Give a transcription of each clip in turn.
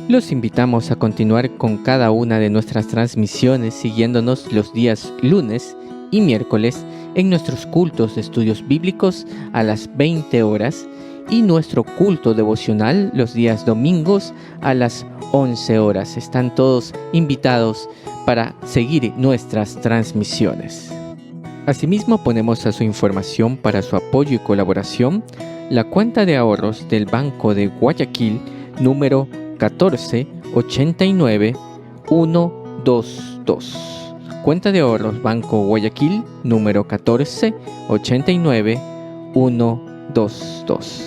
Los invitamos a continuar con cada una de nuestras transmisiones siguiéndonos los días lunes y miércoles en nuestros cultos de estudios bíblicos a las 20 horas y nuestro culto devocional los días domingos a las 11 horas. Están todos invitados para seguir nuestras transmisiones. Asimismo, ponemos a su información para su apoyo y colaboración la cuenta de ahorros del Banco de Guayaquil número 1489122. Cuenta de ahorros Banco Guayaquil número 1489122.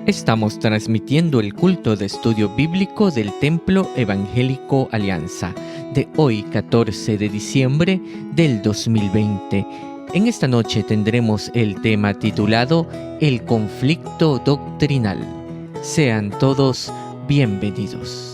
Estamos transmitiendo el culto de estudio bíblico del Templo Evangélico Alianza de hoy 14 de diciembre del 2020. En esta noche tendremos el tema titulado El conflicto doctrinal. Sean todos bienvenidos.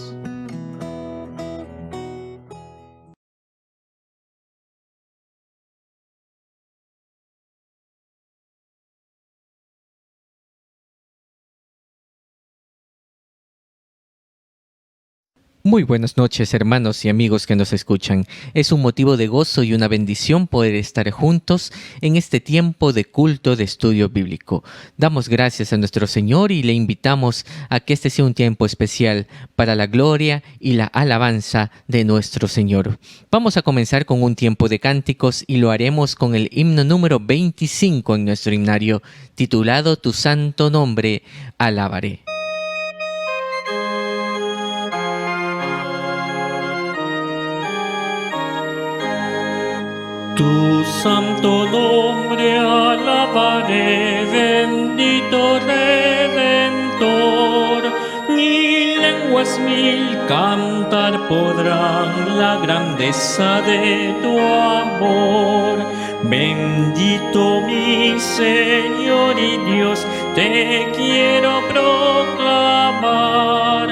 Muy buenas noches, hermanos y amigos que nos escuchan. Es un motivo de gozo y una bendición poder estar juntos en este tiempo de culto de estudio bíblico. Damos gracias a nuestro Señor y le invitamos a que este sea un tiempo especial para la gloria y la alabanza de nuestro Señor. Vamos a comenzar con un tiempo de cánticos y lo haremos con el himno número 25 en nuestro himnario, titulado Tu santo nombre alabaré. Tu santo nombre alabaré, bendito Redentor. Mil lenguas, mil cantar podrán la grandeza de tu amor. Bendito mi Señor y Dios, te quiero proclamar.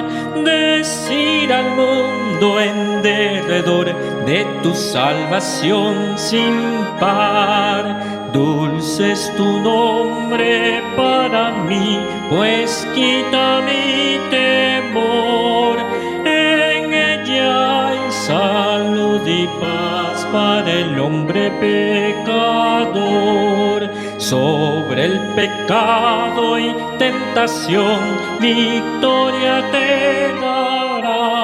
Decir al mundo en derredor de tu salvación sin par. Dulce es tu nombre para mí, pues quita mi temor. En ella hay salud y paz para el hombre pecador. Sobre el pecado y tentación victoria te dará.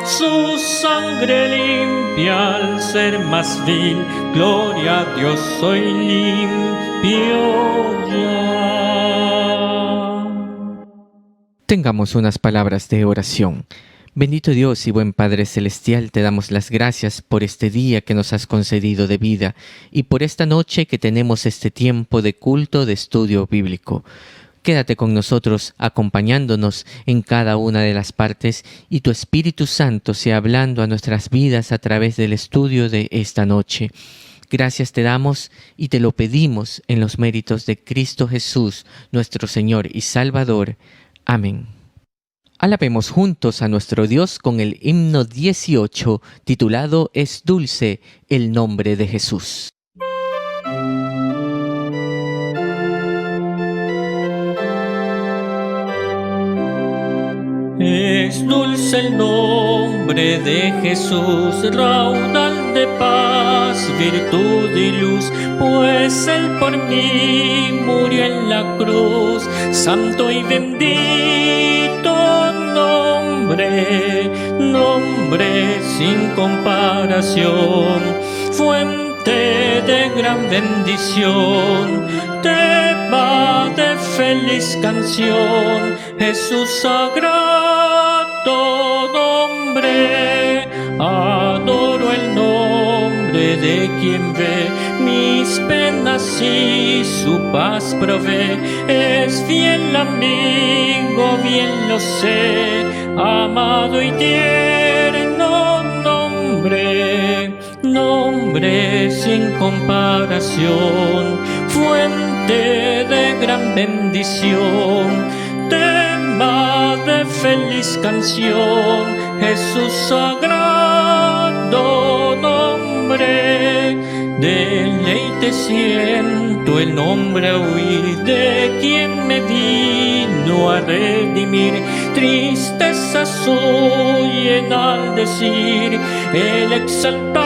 Su sangre limpia al ser más vil, gloria a Dios, soy limpio ya. Tengamos unas palabras de oración. Bendito Dios y buen Padre Celestial, te damos las gracias por este día que nos has concedido de vida y por esta noche que tenemos este tiempo de culto de estudio bíblico. Quédate con nosotros acompañándonos en cada una de las partes y tu Espíritu Santo sea hablando a nuestras vidas a través del estudio de esta noche. Gracias te damos y te lo pedimos en los méritos de Cristo Jesús, nuestro Señor y Salvador. Amén. Alabemos juntos a nuestro Dios con el himno 18, titulado Es dulce el nombre de Jesús. Es dulce el nombre de Jesús, raudal de paz, virtud y luz, pues Él por mí murió en la cruz. Santo y bendito nombre, nombre sin comparación, fuente de gran bendición, tema de feliz canción, Jesús sagrado nombre. Adoro el nombre de quien ve mis penas y su paz provee. Es fiel amigo, bien lo sé, amado y tierno nombre, nombre sin comparación, fuente de gran bendición, tema de feliz canción, Jesús sagrado nombre. Deleite siento el nombre a oír de quien me vino a redimir. tristezas huyen al decir el exaltado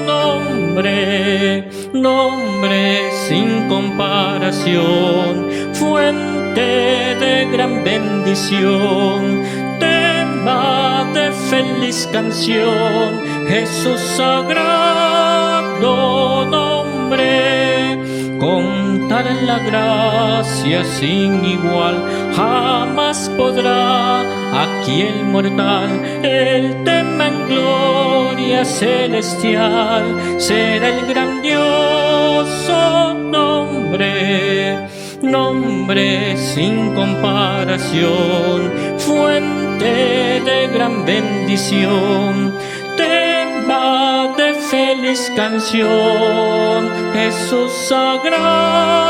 nombre, nombre sin comparación, fuente de gran bendición, tema de feliz canción, Jesús sagrado nombre. Contar la gracia sin igual, jamás podrá aquí el mortal. El tema en gloria celestial será el grandioso nombre, nombre sin comparación, fuente de gran bendición, tema de feliz canción, Jesús sagrado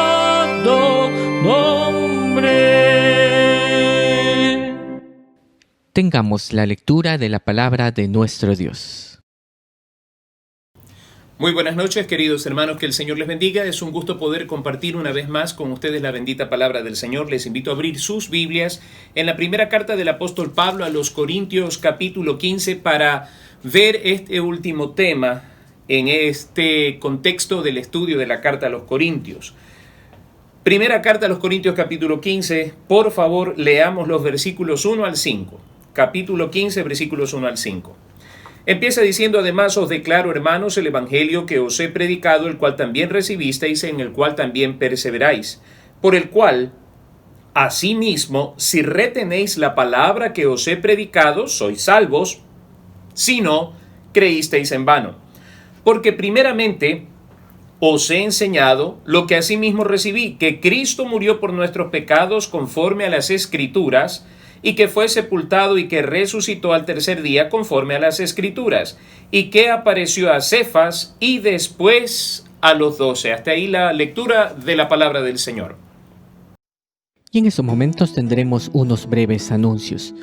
nombre. Tengamos la lectura de la palabra de nuestro Dios. Muy buenas noches, queridos hermanos, que el Señor les bendiga. Es un gusto poder compartir una vez más con ustedes la bendita palabra del Señor. Les invito a abrir sus Biblias en la primera carta del apóstol Pablo a los Corintios, capítulo 15, para ver este último tema en este contexto del estudio de la carta a los Corintios. Primera carta a los Corintios, capítulo 15. Por favor, leamos los versículos 1 al 5. Capítulo 15, versículos 1 al 5. Empieza diciendo: además os declaro, hermanos, el evangelio que os he predicado, el cual también recibisteis, en el cual también perseveráis, por el cual, asimismo, si retenéis la palabra que os he predicado, sois salvos, si no, creísteis en vano. Porque primeramente os he enseñado lo que asimismo recibí, que Cristo murió por nuestros pecados conforme a las Escrituras, y que fue sepultado y que resucitó al tercer día conforme a las Escrituras, y que apareció a Cefas y después a los 12. Hasta ahí la lectura de la palabra del Señor. Y en estos momentos tendremos unos breves anuncios.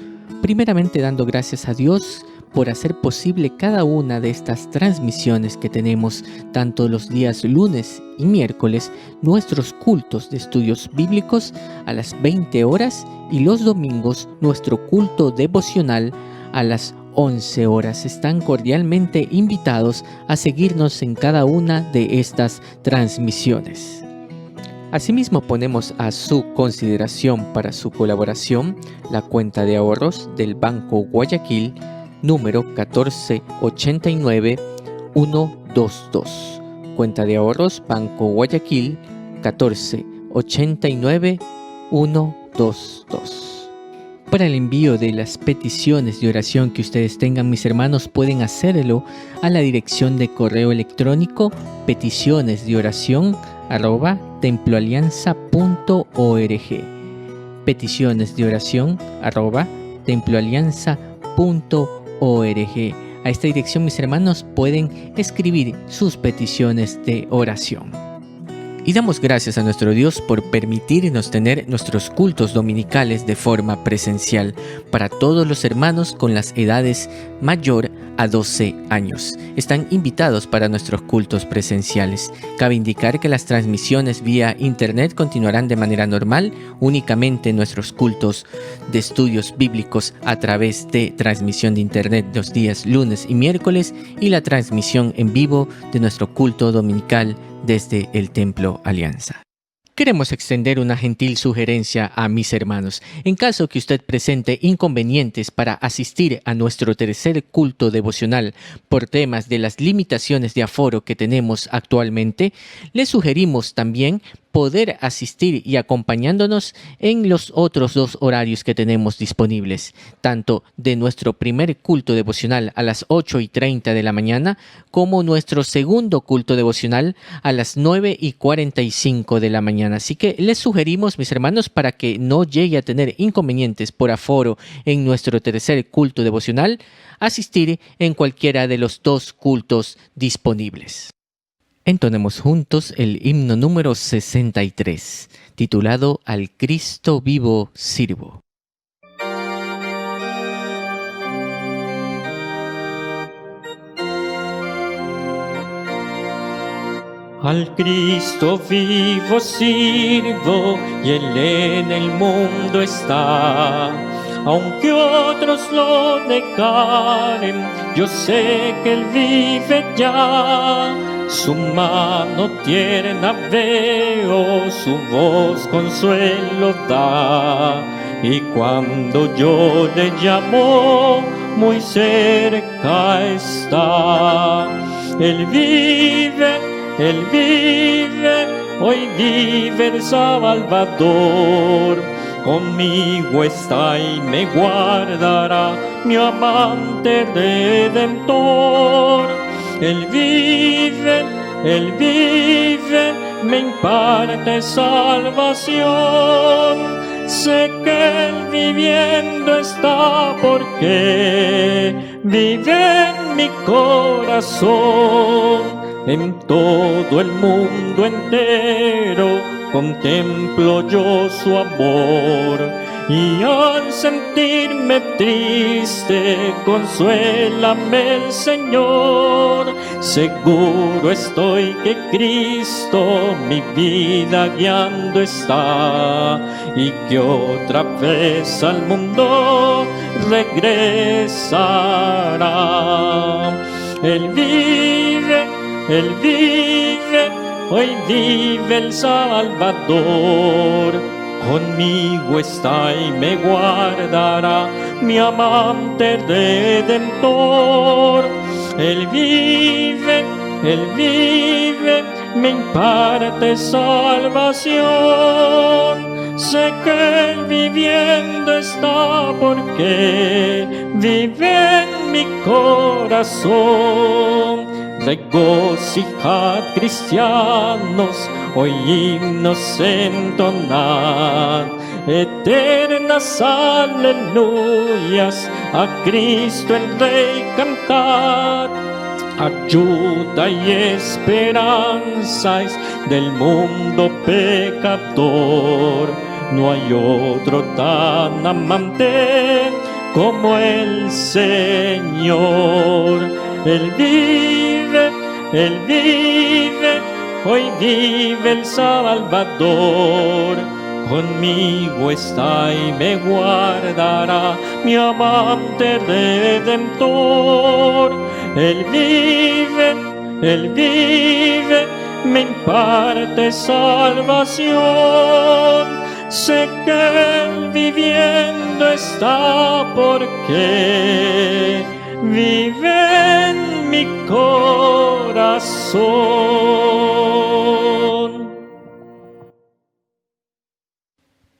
Primeramente, dando gracias a Dios por hacer posible cada una de estas transmisiones que tenemos, tanto los días lunes y miércoles, nuestros cultos de estudios bíblicos a las 20 horas y los domingos nuestro culto devocional a las 11 horas. Están cordialmente invitados a seguirnos en cada una de estas transmisiones. Asimismo, ponemos a su consideración para su colaboración la cuenta de ahorros del Banco Guayaquil, número 1489122. Cuenta de ahorros Banco Guayaquil 1489122. Para el envío de las peticiones de oración que ustedes tengan, mis hermanos, pueden hacerlo a la dirección de correo electrónico peticionesdeoracion@temploalianza.org. peticionesdeoracion@temploalianza.org. A esta dirección, mis hermanos, pueden escribir sus peticiones de oración. Y damos gracias a nuestro Dios por permitirnos tener nuestros cultos dominicales de forma presencial para todos los hermanos con las edades mayor a 12 años. Están invitados para nuestros cultos presenciales. Cabe indicar que las transmisiones vía internet continuarán de manera normal, únicamente nuestros cultos de estudios bíblicos a través de transmisión de internet los días lunes y miércoles, y la transmisión en vivo de nuestro culto dominical desde el Templo Alianza. Queremos extender una gentil sugerencia a mis hermanos. En caso que usted presente inconvenientes para asistir a nuestro tercer culto devocional por temas de las limitaciones de aforo que tenemos actualmente, le sugerimos también poder asistir y acompañándonos en los otros 2 horarios que tenemos disponibles, tanto de nuestro primer culto devocional a las 8:30 de la mañana, como nuestro segundo culto devocional a las 9:45 de la mañana. Así que les sugerimos, mis hermanos, para que no llegue a tener inconvenientes por aforo en nuestro tercer culto devocional, asistir en cualquiera de los 2 cultos disponibles. Entonemos juntos el himno número 63, titulado Al Cristo vivo sirvo. Al Cristo vivo sirvo y Él en el mundo está. Aunque otros lo negaren, yo sé que Él vive ya. Su mano tierna veo, su voz consuelo da. Y cuando yo le llamo, muy cerca está. Él vive, hoy vive el Salvador. Conmigo está y me guardará, mi amante redentor. Él vive, me imparte salvación. Sé que Él viviendo está porque vive en mi corazón. En todo el mundo entero contemplo yo su amor, y al sentirme triste, consuélame el Señor. Seguro estoy que Cristo mi vida guiando está, y que otra vez al mundo regresará. Él vive, hoy vive el Salvador. Conmigo está y me guardará, mi amante redentor. Él vive, me imparte salvación. Sé que Él viviendo está porque vive en mi corazón. Regocijad, cristianos, hoy himnos entonad, eternas aleluyas, a Cristo el Rey cantad. Ayuda y esperanza es del mundo pecador, no hay otro tan amante como el Señor. Él vive, hoy vive el Salvador. Conmigo está y me guardará, mi amante redentor. Él vive, me imparte salvación. Sé que Él viviendo está porque vive en mi corazón.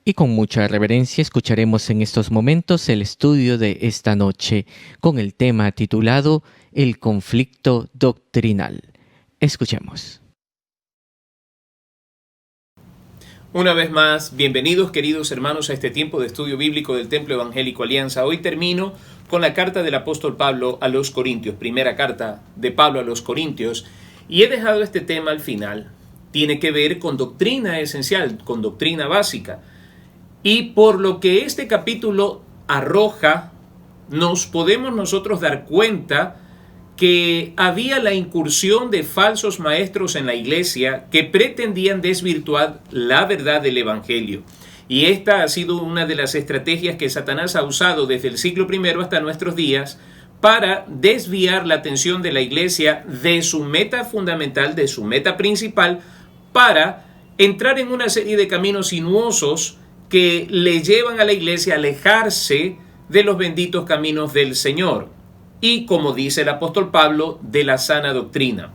Y con mucha reverencia escucharemos en estos momentos el estudio de esta noche con el tema titulado El conflicto doctrinal. Escuchemos. Una vez más, bienvenidos queridos hermanos a este tiempo de estudio bíblico del Templo Evangélico Alianza. Hoy termino con la carta del apóstol Pablo a los Corintios, primera carta de Pablo a los Corintios, y he dejado este tema al final. Tiene que ver con doctrina esencial, con doctrina básica, y por lo que este capítulo arroja, nos podemos nosotros dar cuenta que había la incursión de falsos maestros en la iglesia que pretendían desvirtuar la verdad del Evangelio. Y esta ha sido una de las estrategias que Satanás ha usado desde el siglo I hasta nuestros días para desviar la atención de la iglesia de su meta fundamental, de su meta principal, para entrar en una serie de caminos sinuosos que le llevan a la iglesia a alejarse de los benditos caminos del Señor. Y, como dice el apóstol Pablo, de la sana doctrina.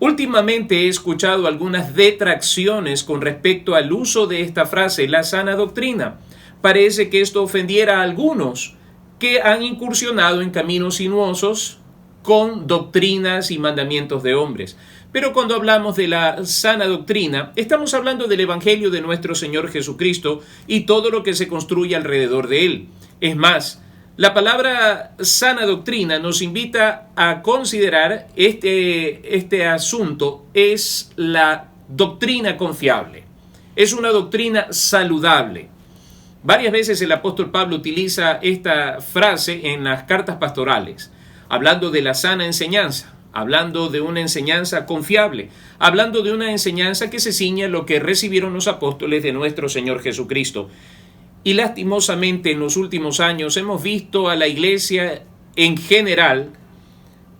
Últimamente he escuchado algunas detracciones con respecto al uso de esta frase, la sana doctrina. Parece que esto ofendiera a algunos que han incursionado en caminos sinuosos con doctrinas y mandamientos de hombres. Pero cuando hablamos de la sana doctrina, estamos hablando del Evangelio de nuestro Señor Jesucristo y todo lo que se construye alrededor de él. Es más, la palabra sana doctrina nos invita a considerar este asunto es la doctrina confiable. Es una doctrina saludable. Varias veces el apóstol Pablo utiliza esta frase en las cartas pastorales, hablando de la sana enseñanza, hablando de una enseñanza confiable, hablando de una enseñanza que se ciñe a lo que recibieron los apóstoles de nuestro Señor Jesucristo. Y lastimosamente en los últimos años hemos visto a la iglesia en general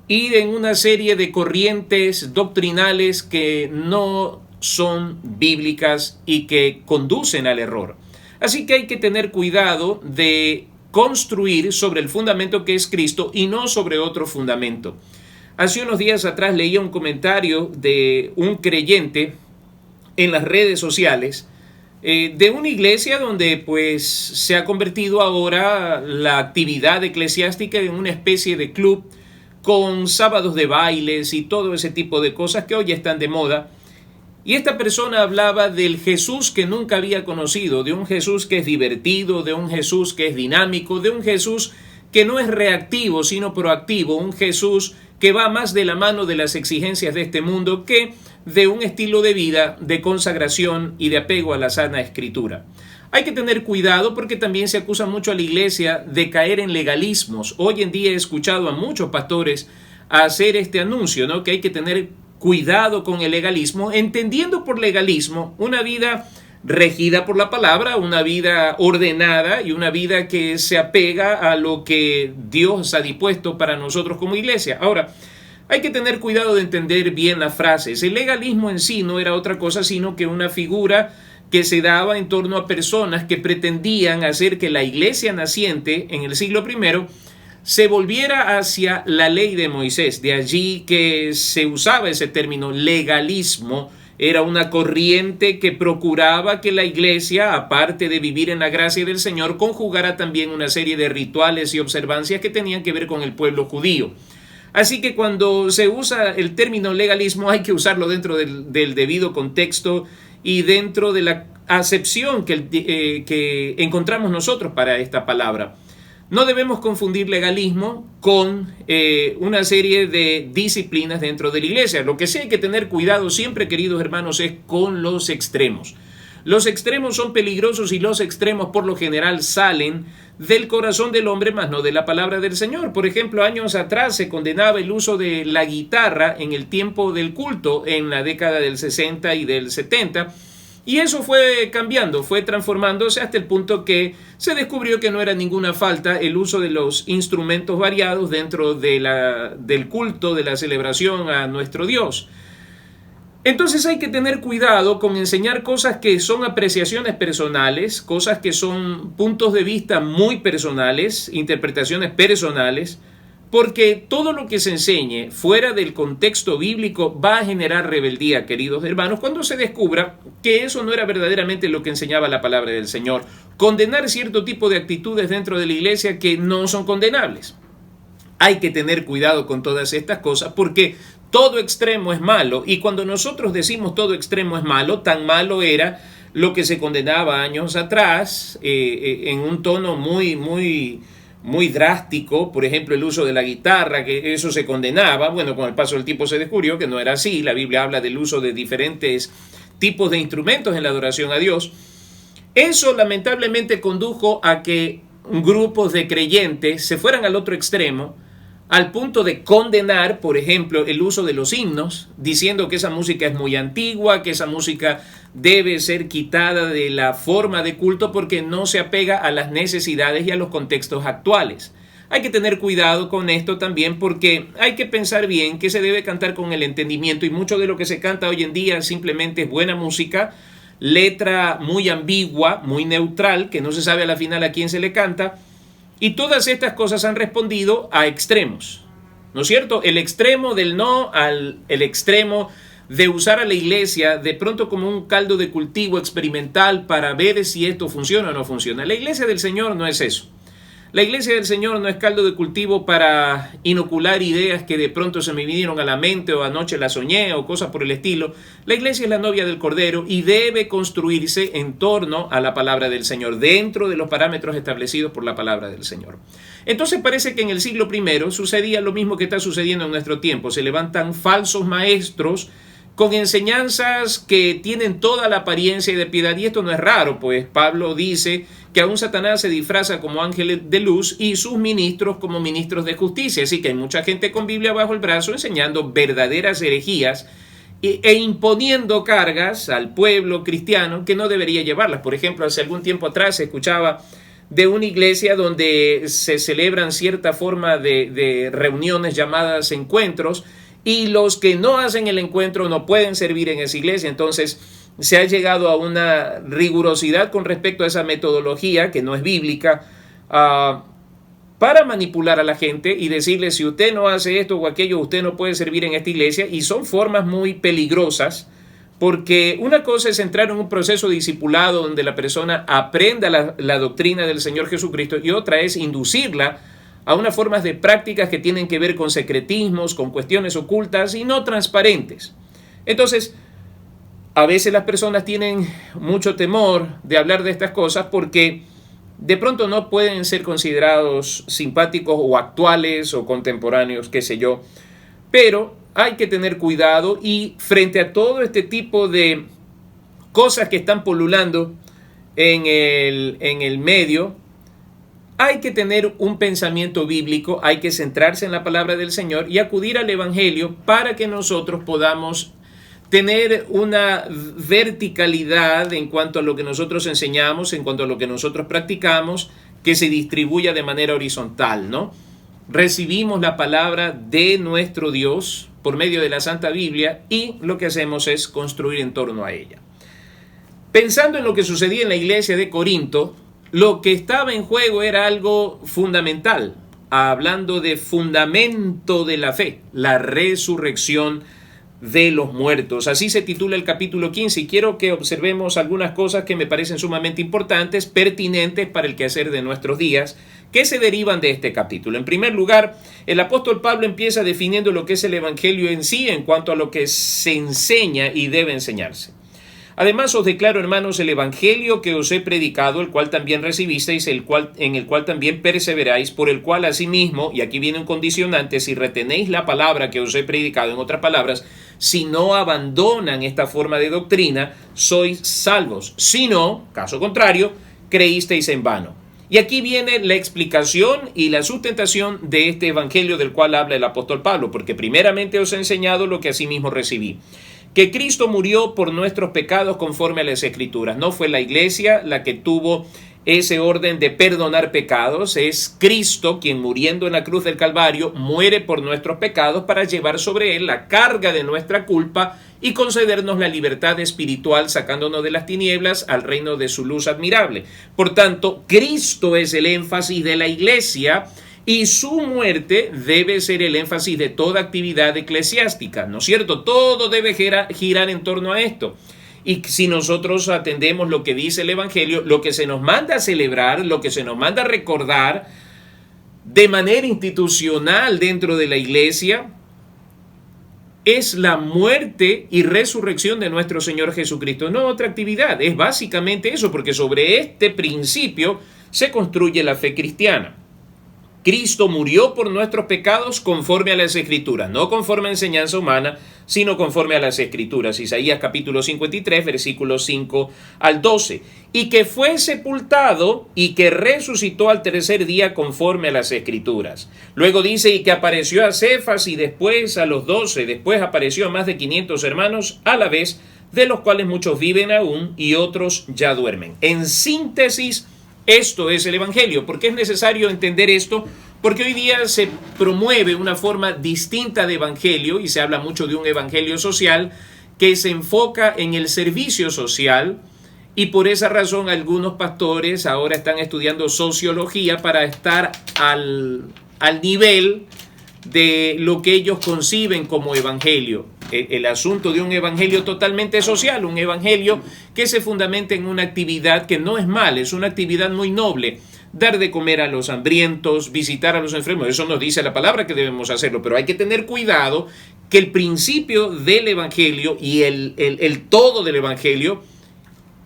ir en una serie de corrientes doctrinales que no son bíblicas y que conducen al error. Así que hay que tener cuidado de construir sobre el fundamento que es Cristo y no sobre otro fundamento. Hace unos días atrás leía un comentario de un creyente en las redes sociales de una iglesia donde pues se ha convertido ahora la actividad eclesiástica en una especie de club con sábados de bailes y todo ese tipo de cosas que hoy están de moda. Y esta persona hablaba del Jesús que nunca había conocido, de un Jesús que es divertido, de un Jesús que es dinámico, de un Jesús que no es reactivo sino proactivo, un Jesús que va más de la mano de las exigencias de este mundo que de un estilo de vida de consagración y de apego a la sana escritura. Hay que tener cuidado porque también se acusa mucho a la iglesia de caer en legalismos. Hoy en día he escuchado a muchos pastores hacer este anuncio, ¿no? Que hay que tener cuidado con el legalismo, entendiendo por legalismo una vida regida por la palabra, una vida ordenada y una vida que se apega a lo que Dios ha dispuesto para nosotros como iglesia. Ahora, hay que tener cuidado de entender bien las frases. El legalismo en sí no era otra cosa sino que una figura que se daba en torno a personas que pretendían hacer que la iglesia naciente en el siglo I se volviera hacia la ley de Moisés. De allí que se usaba ese término legalismo. Era una corriente que procuraba que la iglesia, aparte de vivir en la gracia del Señor, conjugara también una serie de rituales y observancias que tenían que ver con el pueblo judío. Así que cuando se usa el término legalismo hay que usarlo dentro del debido contexto y dentro de la acepción que encontramos nosotros para esta palabra. No debemos confundir legalismo con una serie de disciplinas dentro de la iglesia. Lo que sí hay que tener cuidado siempre, queridos hermanos, es con los extremos. Los extremos son peligrosos y los extremos por lo general salen del corazón del hombre, más no de la palabra del Señor. Por ejemplo, años atrás se condenaba el uso de la guitarra en el tiempo del culto, en la década del 60 y del 70, y eso fue cambiando, fue transformándose hasta el punto que se descubrió que no era ninguna falta el uso de los instrumentos variados dentro del culto, de la celebración a nuestro Dios. Entonces hay que tener cuidado con enseñar cosas que son apreciaciones personales, cosas que son puntos de vista muy personales, interpretaciones personales, porque todo lo que se enseñe fuera del contexto bíblico va a generar rebeldía, queridos hermanos, cuando se descubra que eso no era verdaderamente lo que enseñaba la palabra del Señor. Condenar cierto tipo de actitudes dentro de la iglesia que no son condenables. Hay que tener cuidado con todas estas cosas porque todo extremo es malo, y cuando nosotros decimos todo extremo es malo, tan malo era lo que se condenaba años atrás en un tono muy drástico. Por ejemplo, el uso de la guitarra, que eso se condenaba. Bueno, con el paso del tiempo se descubrió que no era así. La Biblia habla del uso de diferentes tipos de instrumentos en la adoración a Dios. Eso lamentablemente condujo a que grupos de creyentes se fueran al otro extremo, al punto de condenar, por ejemplo, el uso de los himnos, diciendo que esa música es muy antigua, que esa música debe ser quitada de la forma de culto porque no se apega a las necesidades y a los contextos actuales. Hay que tener cuidado con esto también porque hay que pensar bien que se debe cantar con el entendimiento, y mucho de lo que se canta hoy en día simplemente es buena música, letra muy ambigua, muy neutral, que no se sabe a la final a quién se le canta. Y todas estas cosas han respondido a extremos, ¿no es cierto? El extremo del no el extremo de usar a la iglesia de pronto como un caldo de cultivo experimental para ver si esto funciona o no funciona. La iglesia del Señor no es eso. La iglesia del Señor no es caldo de cultivo para inocular ideas que de pronto se me vinieron a la mente o anoche las soñé o cosas por el estilo. La iglesia es la novia del Cordero y debe construirse en torno a la palabra del Señor, dentro de los parámetros establecidos por la palabra del Señor. Entonces parece que en el siglo I sucedía lo mismo que está sucediendo en nuestro tiempo. Se levantan falsos maestros con enseñanzas que tienen toda la apariencia de piedad, y esto no es raro, pues Pablo dice que aún Satanás se disfraza como ángel de luz y sus ministros como ministros de justicia. Así que hay mucha gente con Biblia bajo el brazo enseñando verdaderas herejías e imponiendo cargas al pueblo cristiano que no debería llevarlas. Por ejemplo, hace algún tiempo atrás se escuchaba de una iglesia donde se celebran cierta forma de reuniones llamadas encuentros, y los que no hacen el encuentro no pueden servir en esa iglesia. Entonces se ha llegado a una rigurosidad con respecto a esa metodología que no es bíblica, para manipular a la gente y decirle: si usted no hace esto o aquello, usted no puede servir en esta iglesia. Y son formas muy peligrosas, porque una cosa es entrar en un proceso discipulado donde la persona aprenda la doctrina del Señor Jesucristo, y otra es inducirla a unas formas de prácticas que tienen que ver con secretismos, con cuestiones ocultas y no transparentes. Entonces, a veces las personas tienen mucho temor de hablar de estas cosas porque de pronto no pueden ser considerados simpáticos o actuales o contemporáneos, qué sé yo. Pero hay que tener cuidado, y frente a todo este tipo de cosas que están pululando en el medio, hay que tener un pensamiento bíblico, hay que centrarse en la palabra del Señor y acudir al Evangelio para que nosotros podamos tener una verticalidad en cuanto a lo que nosotros enseñamos, en cuanto a lo que nosotros practicamos, que se distribuya de manera horizontal, ¿no? Recibimos la palabra de nuestro Dios por medio de la Santa Biblia, y lo que hacemos es construir en torno a ella. Pensando en lo que sucedía en la iglesia de Corinto, lo que estaba en juego era algo fundamental, hablando de fundamento de la fe, la resurrección de los muertos. Así se titula el capítulo 15, y quiero que observemos algunas cosas que me parecen sumamente importantes, pertinentes para el quehacer de nuestros días, que se derivan de este capítulo. En primer lugar, el apóstol Pablo empieza definiendo lo que es el Evangelio en sí en cuanto a lo que se enseña y debe enseñarse. Además os declaro, hermanos, el Evangelio que os he predicado, el cual también recibisteis, en el cual también perseveráis, por el cual asimismo, y aquí viene un condicionante, si retenéis la palabra que os he predicado, en otras palabras, si no abandonan esta forma de doctrina, sois salvos. Si no, caso contrario, creísteis en vano. Y aquí viene la explicación y la sustentación de este Evangelio del cual habla el apóstol Pablo, porque primeramente os he enseñado lo que asimismo recibí: que Cristo murió por nuestros pecados conforme a las Escrituras. No fue la iglesia la que tuvo ese orden de perdonar pecados, es Cristo quien, muriendo en la cruz del Calvario, muere por nuestros pecados para llevar sobre él la carga de nuestra culpa y concedernos la libertad espiritual, sacándonos de las tinieblas al reino de su luz admirable. Por tanto, Cristo es el énfasis de la iglesia, y su muerte debe ser el énfasis de toda actividad eclesiástica, ¿no es cierto? Todo debe girar en torno a esto. Y si nosotros atendemos lo que dice el Evangelio, lo que se nos manda a celebrar, lo que se nos manda a recordar de manera institucional dentro de la iglesia, es la muerte y resurrección de nuestro Señor Jesucristo, no otra actividad. Es básicamente eso, porque sobre este principio se construye la fe cristiana. Cristo murió por nuestros pecados conforme a las Escrituras, no conforme a enseñanza humana, sino conforme a las Escrituras. Isaías capítulo 53, versículos 5 al 12. Y que fue sepultado y que resucitó al tercer día conforme a las Escrituras. Luego dice: y que apareció a Cefas y después a los 12, después apareció a más de 500 hermanos a la vez, de los cuales muchos viven aún y otros ya duermen. En síntesis, esto es el Evangelio. ¿Por qué es necesario entender esto? Porque hoy día se promueve una forma distinta de Evangelio, y se habla mucho de un Evangelio social que se enfoca en el servicio social, y por esa razón algunos pastores ahora están estudiando sociología para estar al nivel de lo que ellos conciben como evangelio. El asunto de un evangelio totalmente social, un evangelio que se fundamenta en una actividad que no es mal, es una actividad muy noble. Dar de comer a los hambrientos, visitar a los enfermos, eso nos dice la palabra que debemos hacerlo, pero hay que tener cuidado que el principio del evangelio y el todo del evangelio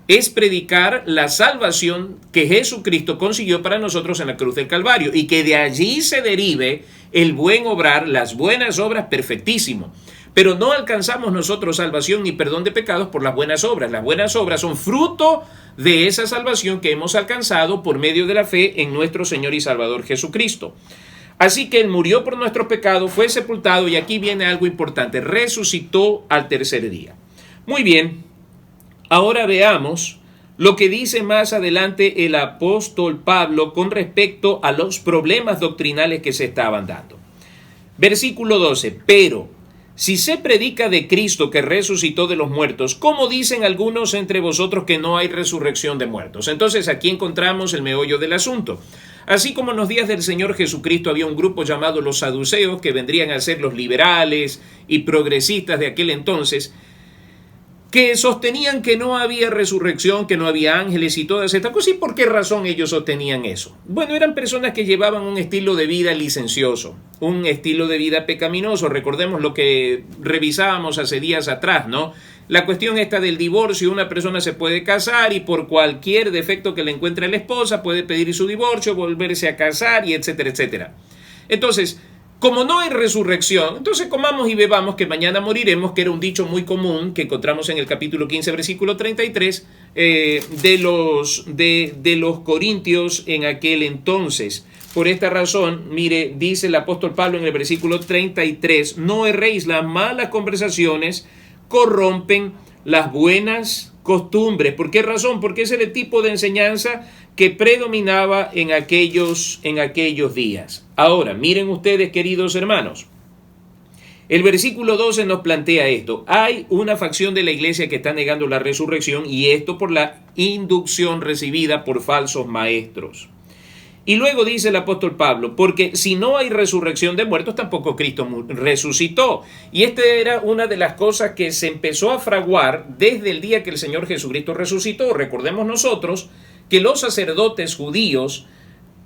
es predicar la salvación que Jesucristo consiguió para nosotros en la cruz del Calvario, y que de allí se derive el buen obrar, las buenas obras, perfectísimo. Pero no alcanzamos nosotros salvación ni perdón de pecados por las buenas obras. Las buenas obras son fruto de esa salvación que hemos alcanzado por medio de la fe en nuestro Señor y Salvador Jesucristo. Así que Él murió por nuestros pecados, fue sepultado y aquí viene algo importante, resucitó al tercer día. Muy bien, ahora veamos lo que dice más adelante el apóstol Pablo con respecto a los problemas doctrinales que se estaban dando. Versículo 12, pero si se predica de Cristo que resucitó de los muertos, ¿cómo dicen algunos entre vosotros que no hay resurrección de muertos? Entonces aquí encontramos el meollo del asunto. Así como en los días del Señor Jesucristo había un grupo llamado los saduceos, que vendrían a ser los liberales y progresistas de aquel entonces, que sostenían que no había resurrección, que no había ángeles y todas estas cosas. ¿Y por qué razón ellos sostenían eso? Bueno, eran personas que llevaban un estilo de vida licencioso, un estilo de vida pecaminoso. Recordemos lo que revisábamos hace días atrás, ¿no? La cuestión esta del divorcio, una persona se puede casar y por cualquier defecto que le encuentre a la esposa puede pedir su divorcio, volverse a casar y etcétera, etcétera. Entonces, como no hay resurrección, entonces comamos y bebamos que mañana moriremos, que era un dicho muy común que encontramos en el capítulo 15, versículo 33 de los Corintios en aquel entonces. Por esta razón, mire, dice el apóstol Pablo en el versículo 33, no erréis, las malas conversaciones corrompen las buenas costumbres. ¿Por qué razón? Porque ese era el tipo de enseñanza que predominaba en aquellos días. Ahora, miren ustedes, queridos hermanos, el versículo 12 nos plantea esto. Hay una facción de la iglesia que está negando la resurrección y esto por la inducción recibida por falsos maestros. Y luego dice el apóstol Pablo, porque si no hay resurrección de muertos, tampoco Cristo resucitó. Y esta era una de las cosas que se empezó a fraguar desde el día que el Señor Jesucristo resucitó. Recordemos nosotros que los sacerdotes judíos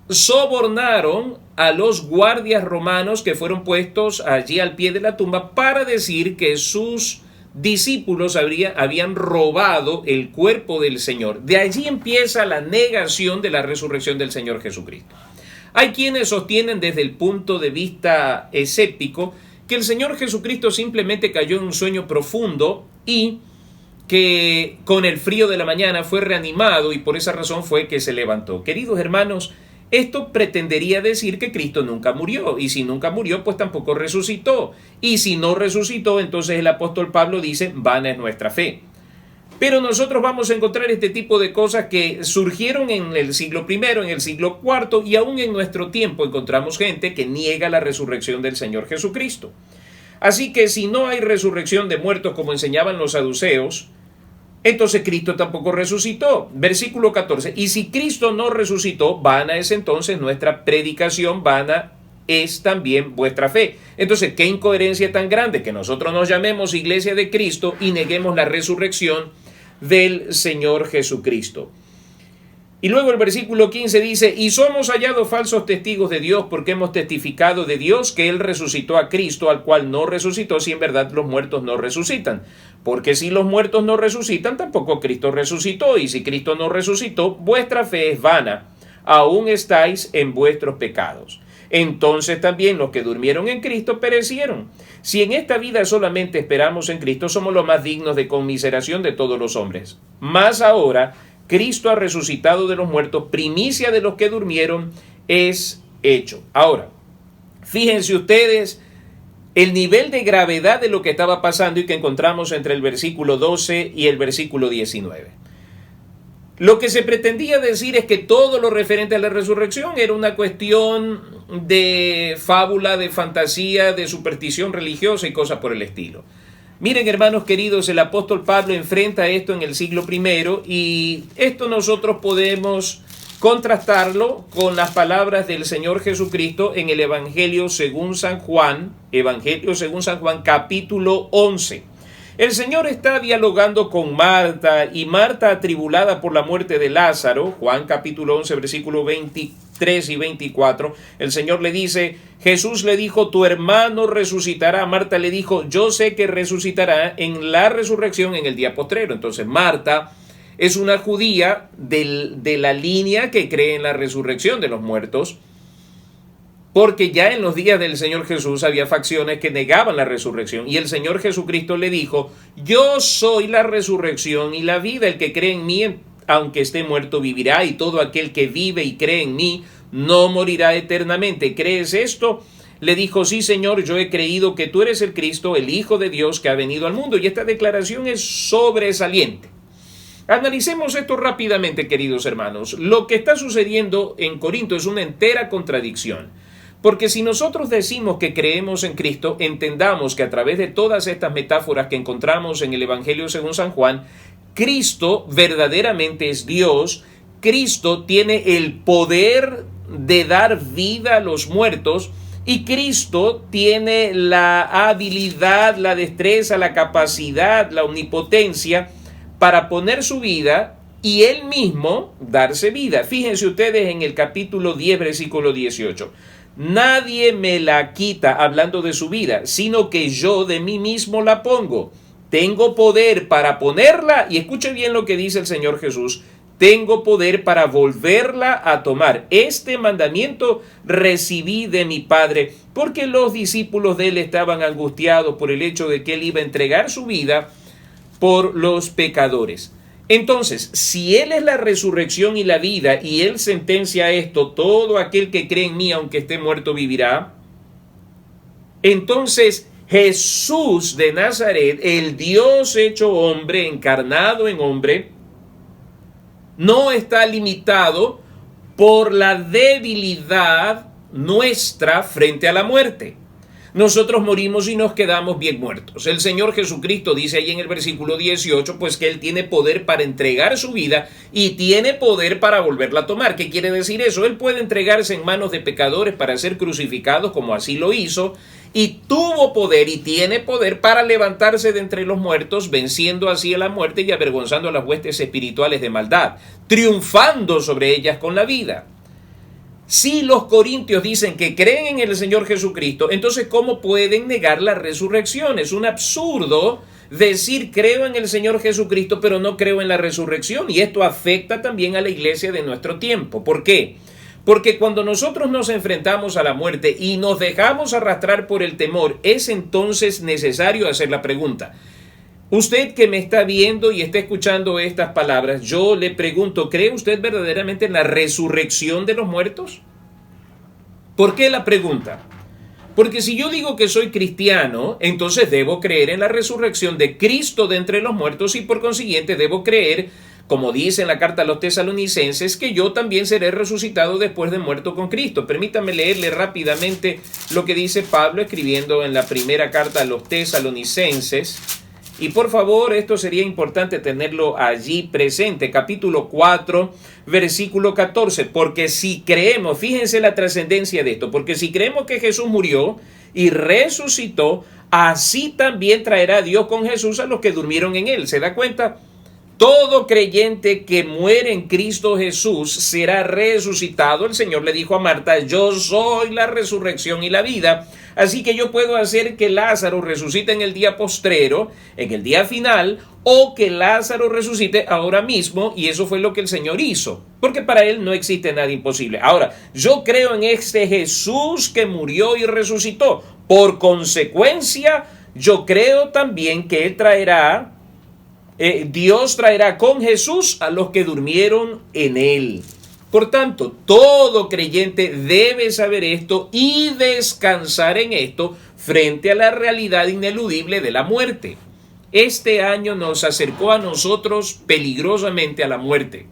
sobornaron a los guardias romanos que fueron puestos allí al pie de la tumba para decir que sus discípulos habían robado el cuerpo del Señor. De allí empieza la negación de la resurrección del Señor Jesucristo. Hay quienes sostienen desde el punto de vista escéptico que el Señor Jesucristo simplemente cayó en un sueño profundo y que con el frío de la mañana fue reanimado y por esa razón fue que se levantó. Queridos hermanos, esto pretendería decir que Cristo nunca murió, y si nunca murió, pues tampoco resucitó. Y si no resucitó, entonces el apóstol Pablo dice, vana es nuestra fe. Pero nosotros vamos a encontrar este tipo de cosas que surgieron en el siglo I, en el siglo IV, y aún en nuestro tiempo encontramos gente que niega la resurrección del Señor Jesucristo. Así que si no hay resurrección de muertos como enseñaban los saduceos, entonces Cristo tampoco resucitó. Versículo 14. Y si Cristo no resucitó, vana es entonces nuestra predicación, vana es también vuestra fe. Entonces, ¿qué incoherencia tan grande que nosotros nos llamemos Iglesia de Cristo y neguemos la resurrección del Señor Jesucristo? Y luego el versículo 15 dice, y somos hallados falsos testigos de Dios porque hemos testificado de Dios que Él resucitó a Cristo, al cual no resucitó, si en verdad los muertos no resucitan. Porque si los muertos no resucitan, tampoco Cristo resucitó. Y si Cristo no resucitó, vuestra fe es vana. Aún estáis en vuestros pecados. Entonces también los que durmieron en Cristo perecieron. Si en esta vida solamente esperamos en Cristo, somos los más dignos de conmiseración de todos los hombres. Más ahora, Cristo ha resucitado de los muertos, primicia de los que durmieron es hecho. Ahora, fíjense ustedes el nivel de gravedad de lo que estaba pasando y que encontramos entre el versículo 12 y el versículo 19. Lo que se pretendía decir es que todo lo referente a la resurrección era una cuestión de fábula, de fantasía, de superstición religiosa y cosas por el estilo. Miren, hermanos queridos, el apóstol Pablo enfrenta esto en el siglo I y esto nosotros podemos contrastarlo con las palabras del Señor Jesucristo en el Evangelio según San Juan, capítulo 11. El Señor está dialogando con Marta y Marta, atribulada por la muerte de Lázaro, Juan capítulo 11, versículo 23 y 24, el Señor le dice, Jesús le dijo, tu hermano resucitará. Marta le dijo, yo sé que resucitará en la resurrección en el día postrero. Entonces Marta es una judía de la línea que cree en la resurrección de los muertos. porque ya en los días del Señor Jesús había facciones que negaban la resurrección, y el Señor Jesucristo le dijo: yo soy la resurrección y la vida, el que cree en mí, aunque esté muerto, vivirá, y todo aquel que vive y cree en mí no morirá eternamente. ¿Crees esto? Le dijo: sí, Señor, yo he creído que tú eres el Cristo, el Hijo de Dios que ha venido al mundo. Y esta declaración es sobresaliente. Analicemos esto rápidamente, queridos hermanos. Lo que está sucediendo en Corinto es una entera contradicción. Porque si nosotros decimos que creemos en Cristo, entendamos que a través de todas estas metáforas que encontramos en el Evangelio según San Juan, Cristo verdaderamente es Dios. Cristo tiene el poder de dar vida a los muertos, y Cristo tiene la habilidad, la destreza, la capacidad, la omnipotencia para poner su vida y Él mismo darse vida. Fíjense ustedes en el capítulo 10, versículo 18. Nadie me la quita, hablando de su vida, sino que yo de mí mismo la pongo. Tengo poder para ponerla, y escuche bien lo que dice el Señor Jesús: tengo poder para volverla a tomar. Este mandamiento recibí de mi Padre, porque los discípulos de Él estaban angustiados por el hecho de que Él iba a entregar su vida por los pecadores. Entonces, si Él es la resurrección y la vida, y Él sentencia esto: todo aquel que cree en mí, aunque esté muerto, vivirá. Entonces, Jesús de Nazaret, el Dios hecho hombre, encarnado en hombre, no está limitado por la debilidad nuestra frente a la muerte. Nosotros morimos y nos quedamos bien muertos. El Señor Jesucristo dice ahí en el versículo 18, pues que Él tiene poder para entregar su vida y tiene poder para volverla a tomar. ¿Qué quiere decir eso? Él puede entregarse en manos de pecadores para ser crucificados, como así lo hizo, y tuvo poder y tiene poder para levantarse de entre los muertos, venciendo así a la muerte y avergonzando a las huestes espirituales de maldad, triunfando sobre ellas con la vida. Si los corintios dicen que creen en el Señor Jesucristo, entonces ¿cómo pueden negar la resurrección? Es un absurdo decir creo en el Señor Jesucristo, pero no creo en la resurrección. Y esto afecta también a la iglesia de nuestro tiempo. ¿Por qué? Porque cuando nosotros nos enfrentamos a la muerte y nos dejamos arrastrar por el temor, es entonces necesario hacer la pregunta. Usted que me está viendo y está escuchando estas palabras, yo le pregunto, ¿cree usted verdaderamente en la resurrección de los muertos? ¿Por qué la pregunta? Porque si yo digo que soy cristiano, entonces debo creer en la resurrección de Cristo de entre los muertos, y por consiguiente debo creer, como dice en la carta a los tesalonicenses, que yo también seré resucitado después de muerto con Cristo. Permítame leerle rápidamente lo que dice Pablo escribiendo en la primera carta a los tesalonicenses. Y por favor, esto sería importante tenerlo allí presente. Capítulo 4, versículo 14. Porque si creemos, fíjense la trascendencia de esto, porque si creemos que Jesús murió y resucitó, así también traerá Dios con Jesús a los que durmieron en Él. ¿Se da cuenta? Todo creyente que muere en Cristo Jesús será resucitado. El Señor le dijo a Marta: yo soy la resurrección y la vida. Así que yo puedo hacer que Lázaro resucite en el día postrero, en el día final, o que Lázaro resucite ahora mismo, y eso fue lo que el Señor hizo, porque para Él no existe nada imposible. Ahora, yo creo en este Jesús que murió y resucitó. Por consecuencia, yo creo también que Él traerá, Dios traerá con Jesús a los que durmieron en Él. Por tanto, todo creyente debe saber esto y descansar en esto frente a la realidad ineludible de la muerte. Este año nos acercó a nosotros peligrosamente a la muerte.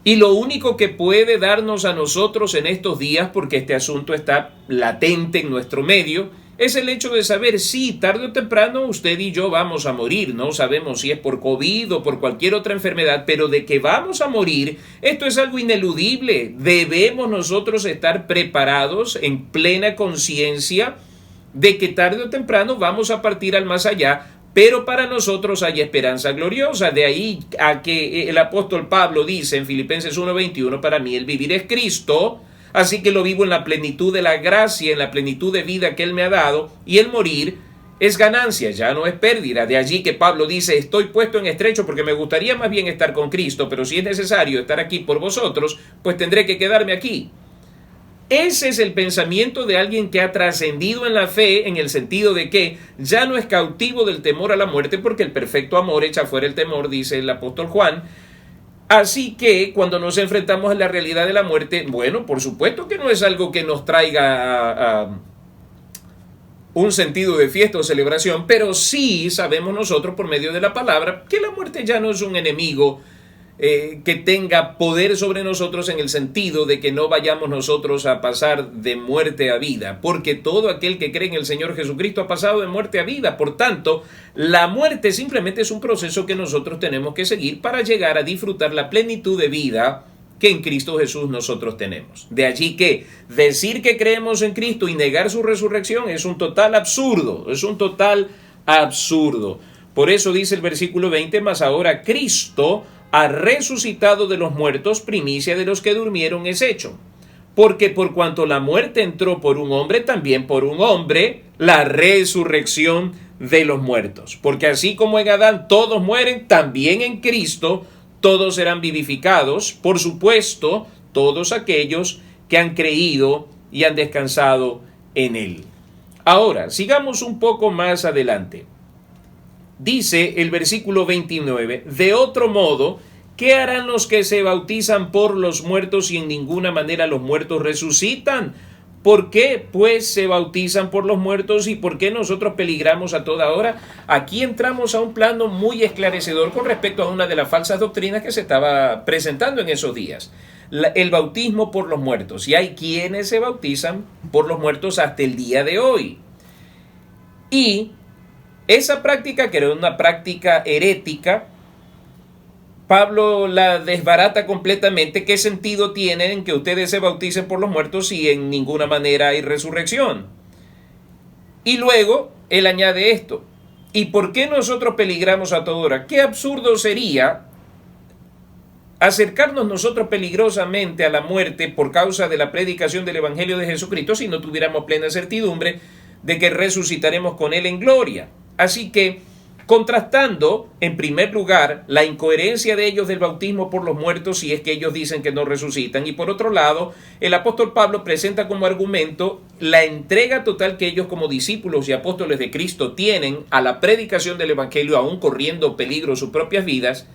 Y lo único que puede darnos a nosotros en estos días, porque este asunto está latente en nuestro medio, es el hecho de saber si tarde o temprano usted y yo vamos a morir. No sabemos si es por COVID o por cualquier otra enfermedad, pero de que vamos a morir, esto es algo ineludible. Debemos nosotros estar preparados en plena conciencia de que tarde o temprano vamos a partir al más allá, pero para nosotros hay esperanza gloriosa. De ahí a que el apóstol Pablo dice en Filipenses 1:21, para mí el vivir es Cristo, así que lo vivo en la plenitud de la gracia, en la plenitud de vida que Él me ha dado, y el morir es ganancia, ya no es pérdida. De allí que Pablo dice, estoy puesto en estrecho porque me gustaría más bien estar con Cristo, pero si es necesario estar aquí por vosotros, pues tendré que quedarme aquí. Ese es el pensamiento de alguien que ha trascendido en la fe, en el sentido de que ya no es cautivo del temor a la muerte, porque el perfecto amor echa fuera el temor, dice el apóstol Juan. Así que cuando nos enfrentamos a la realidad de la muerte, bueno, por supuesto que no es algo que nos traiga a un sentido de fiesta o celebración, pero sí sabemos nosotros por medio de la palabra que la muerte ya no es un enemigo que tenga poder sobre nosotros, en el sentido de que no vayamos nosotros a pasar de muerte a vida, porque todo aquel que cree en el Señor Jesucristo ha pasado de muerte a vida. Por tanto, la muerte simplemente es un proceso que nosotros tenemos que seguir para llegar a disfrutar la plenitud de vida que en Cristo Jesús nosotros tenemos. De allí que decir que creemos en Cristo y negar su resurrección es un total absurdo, Por eso dice el versículo 20, mas ahora Cristo ha resucitado de los muertos, primicia de los que durmieron es hecho. Porque por cuanto la muerte entró por un hombre, también por un hombre la resurrección de los muertos. Porque así como en Adán todos mueren, también en Cristo todos serán vivificados, por supuesto, todos aquellos que han creído y han descansado en Él. Ahora, sigamos un poco más adelante. Dice el versículo 29, de otro modo, ¿qué harán los que se bautizan por los muertos si en ninguna manera los muertos resucitan? ¿Por qué, pues, se bautizan por los muertos y por qué nosotros peligramos a toda hora? Aquí entramos a un plano muy esclarecedor con respecto a una de las falsas doctrinas que se estaba presentando en esos días. El bautismo por los muertos. Y hay quienes se bautizan por los muertos hasta el día de hoy. Y esa práctica, que era una práctica herética, Pablo la desbarata completamente. ¿Qué sentido tiene en que ustedes se bauticen por los muertos si en ninguna manera hay resurrección? Y luego él añade esto: ¿y por qué nosotros peligramos a toda hora? Qué absurdo sería acercarnos nosotros peligrosamente a la muerte por causa de la predicación del Evangelio de Jesucristo si no tuviéramos plena certidumbre de que resucitaremos con Él en gloria. Así que, contrastando, en primer lugar, la incoherencia de ellos del bautismo por los muertos, si es que ellos dicen que no resucitan, y por otro lado, el apóstol Pablo presenta como argumento la entrega total que ellos como discípulos y apóstoles de Cristo tienen a la predicación del Evangelio, aún corriendo peligro sus propias vidas.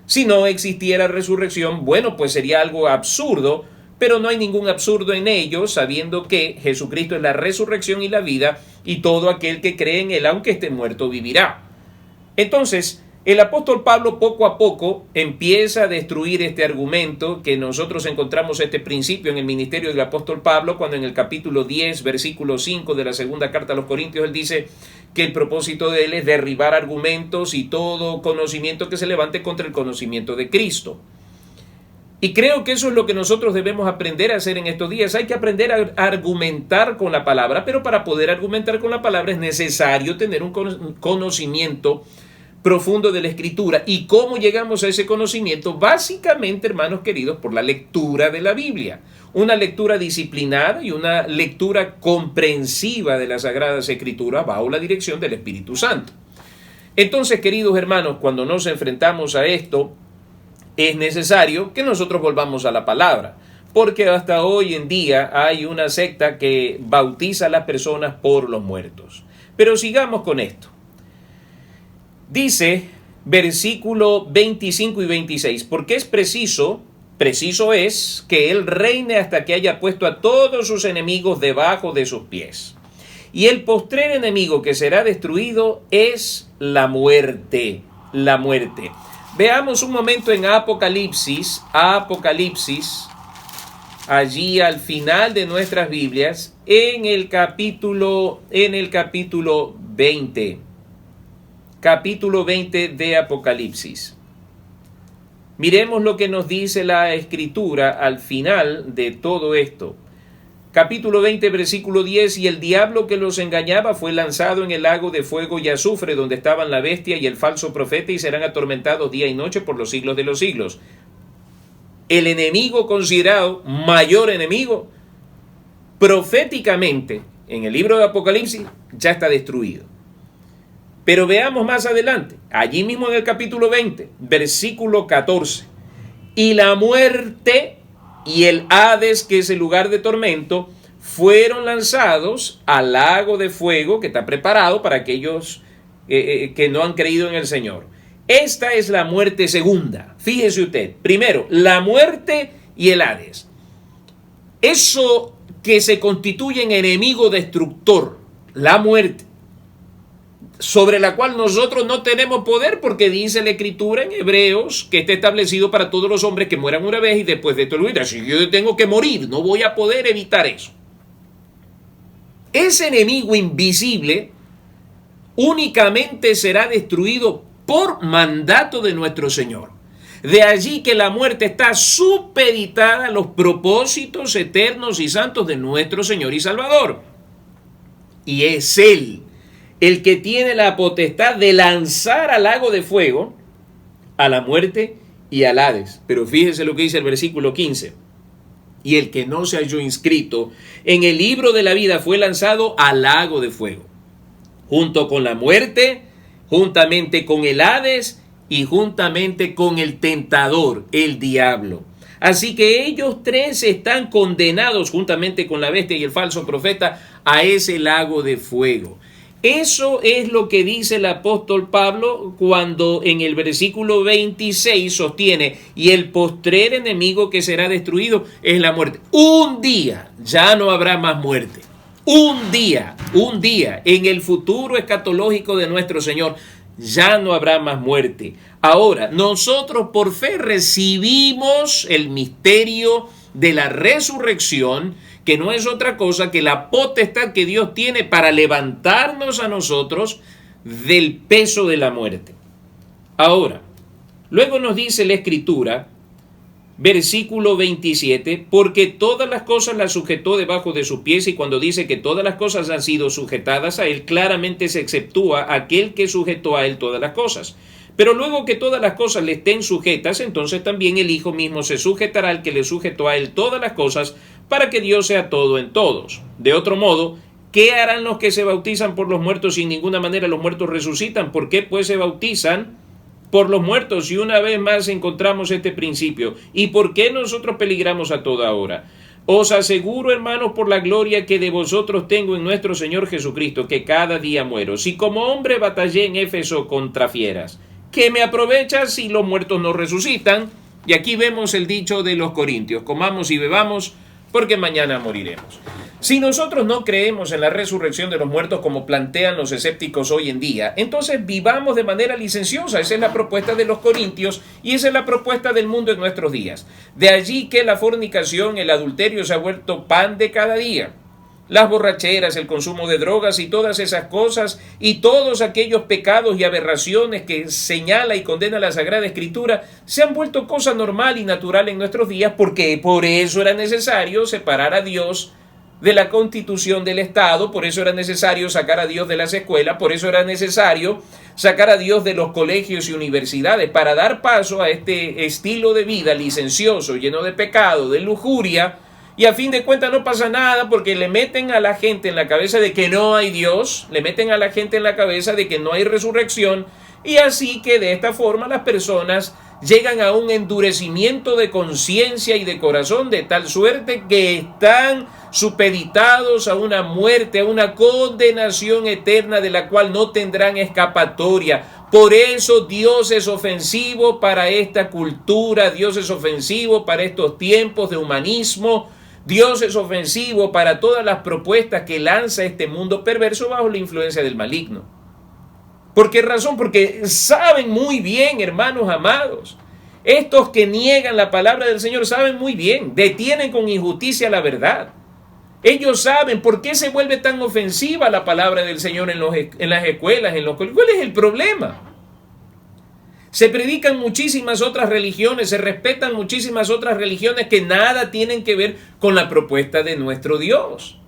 Si no existiera resurrección, bueno, pues sería algo absurdo, pero no hay ningún absurdo en ello, sabiendo que Jesucristo es la resurrección y la vida, y todo aquel que cree en Él, aunque esté muerto, vivirá. Entonces, el apóstol Pablo poco a poco empieza a destruir este argumento, que nosotros encontramos este principio en el ministerio del apóstol Pablo, cuando en el capítulo 10, versículo 5 de la segunda carta a los Corintios, él dice que el propósito de él es derribar argumentos y todo conocimiento que se levante contra el conocimiento de Cristo. Y creo que eso es lo que nosotros debemos aprender a hacer en estos días. Hay que aprender a argumentar con la palabra, pero para poder argumentar con la palabra es necesario tener un conocimiento profundo de la Escritura. ¿Y cómo llegamos a ese conocimiento? Básicamente, hermanos queridos, por la lectura de la Biblia. Una lectura disciplinada y una lectura comprensiva de las Sagradas Escrituras bajo la dirección del Espíritu Santo. Entonces, queridos hermanos, cuando nos enfrentamos a esto, es necesario que nosotros volvamos a la palabra, porque hasta hoy en día hay una secta que bautiza a las personas por los muertos. Pero sigamos con esto. Dice versículo 25 y 26, porque es preciso es que Él reine hasta que haya puesto a todos sus enemigos debajo de sus pies. Y el postrer enemigo que será destruido es la muerte. La muerte. Veamos un momento en Apocalipsis, allí al final de nuestras Biblias, en el capítulo 20. Capítulo 20 de Apocalipsis. Miremos lo que nos dice la Escritura al final de todo esto. Capítulo 20, versículo 10, y el diablo que los engañaba fue lanzado en el lago de fuego y azufre, donde estaban la bestia y el falso profeta, y serán atormentados día y noche por los siglos de los siglos. El enemigo considerado mayor enemigo, proféticamente, en el libro de Apocalipsis, ya está destruido. Pero veamos más adelante, allí mismo en el capítulo 20, versículo 14. Y la muerte y el Hades, que es el lugar de tormento, fueron lanzados al lago de fuego que está preparado para aquellos que no han creído en el Señor. Esta es la muerte segunda. Fíjese usted, primero, la muerte y el Hades. Eso que se constituye en enemigo destructor, la muerte, sobre la cual nosotros no tenemos poder, porque dice la Escritura en Hebreos que está establecido para todos los hombres que mueran una vez y después de esto lo irá. Si yo tengo que morir, no voy a poder evitar eso. Ese enemigo invisible únicamente será destruido por mandato de nuestro Señor. De allí que la muerte está supeditada a los propósitos eternos y santos de nuestro Señor y Salvador. Y es Él el que tiene la potestad de lanzar al lago de fuego a la muerte y al Hades. Pero fíjese lo que dice el versículo 15. Y el que no se halló inscrito en el libro de la vida fue lanzado al lago de fuego, junto con la muerte, juntamente con el Hades y juntamente con el tentador, el diablo. Así que ellos tres están condenados juntamente con la bestia y el falso profeta a ese lago de fuego. Eso es lo que dice el apóstol Pablo cuando en el versículo 26 sostiene: y el postrer enemigo que será destruido es la muerte. Un día ya no habrá más muerte. Un día, en el futuro escatológico de nuestro Señor, ya no habrá más muerte. Ahora, nosotros por fe recibimos el misterio de la resurrección, que no es otra cosa que la potestad que Dios tiene para levantarnos a nosotros del peso de la muerte. Ahora, luego nos dice la Escritura, versículo 27, porque todas las cosas las sujetó debajo de sus pies, y cuando dice que todas las cosas han sido sujetadas a Él, claramente se exceptúa aquel que sujetó a Él todas las cosas. Pero luego que todas las cosas le estén sujetas, entonces también el Hijo mismo se sujetará al que le sujetó a Él todas las cosas, para que Dios sea todo en todos. De otro modo, ¿qué harán los que se bautizan por los muertos si en ninguna manera los muertos resucitan? ¿Por qué pues se bautizan por los muertos? Y una vez más encontramos este principio. ¿Y por qué nosotros peligramos a toda hora? Os aseguro, hermanos, por la gloria que de vosotros tengo en nuestro Señor Jesucristo, que cada día muero. Si como hombre batallé en Éfeso contra fieras, ¿qué me aprovecha si los muertos no resucitan? Y aquí vemos el dicho de los corintios: comamos y bebamos, porque mañana moriremos. Si nosotros no creemos en la resurrección de los muertos como plantean los escépticos hoy en día, entonces vivamos de manera licenciosa. Esa es la propuesta de los corintios y esa es la propuesta del mundo en nuestros días. De allí que la fornicación, el adulterio se ha vuelto pan de cada día. Las borracheras, el consumo de drogas y todas esas cosas y todos aquellos pecados y aberraciones que señala y condena la Sagrada Escritura se han vuelto cosa normal y natural en nuestros días, porque por eso era necesario separar a Dios de la constitución del Estado, por eso era necesario sacar a Dios de las escuelas, por eso era necesario sacar a Dios de los colegios y universidades, para dar paso a este estilo de vida licencioso, lleno de pecado, de lujuria. Y a fin de cuentas no pasa nada, porque le meten a la gente en la cabeza de que no hay Dios, le meten a la gente en la cabeza de que no hay resurrección, y así que de esta forma las personas llegan a un endurecimiento de conciencia y de corazón, de tal suerte que están supeditados a una muerte, a una condenación eterna de la cual no tendrán escapatoria. Por eso Dios es ofensivo para esta cultura, Dios es ofensivo para estos tiempos de humanismo, Dios es ofensivo para todas las propuestas que lanza este mundo perverso bajo la influencia del maligno. ¿Por qué razón? Porque saben muy bien, hermanos amados, estos que niegan la palabra del Señor saben muy bien, detienen con injusticia la verdad. Ellos saben por qué se vuelve tan ofensiva la palabra del Señor en las escuelas, en los colegios. ¿Cuál es el problema? Se predican muchísimas otras religiones, se respetan muchísimas otras religiones que nada tienen que ver con la propuesta de nuestro Dios.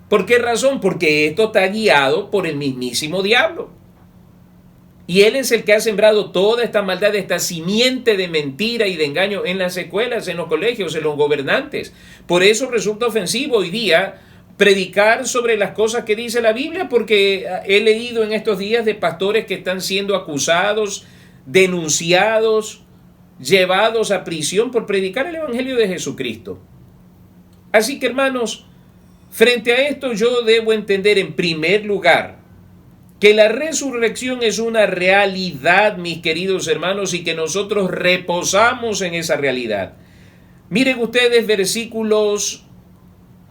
¿Por qué razón? Porque esto está guiado por el mismísimo diablo. Y él es el que ha sembrado toda esta maldad, esta simiente de mentira y de engaño en las escuelas, en los colegios, en los gobernantes. Por eso resulta ofensivo hoy día predicar sobre las cosas que dice la Biblia, porque he leído en estos días de pastores que están siendo acusados, denunciados llevados a prisión por predicar el Evangelio de Jesucristo. Así que, hermanos, frente a esto yo debo entender en primer lugar que la resurrección es una realidad, mis queridos hermanos, y que nosotros reposamos en esa realidad. Miren ustedes versículos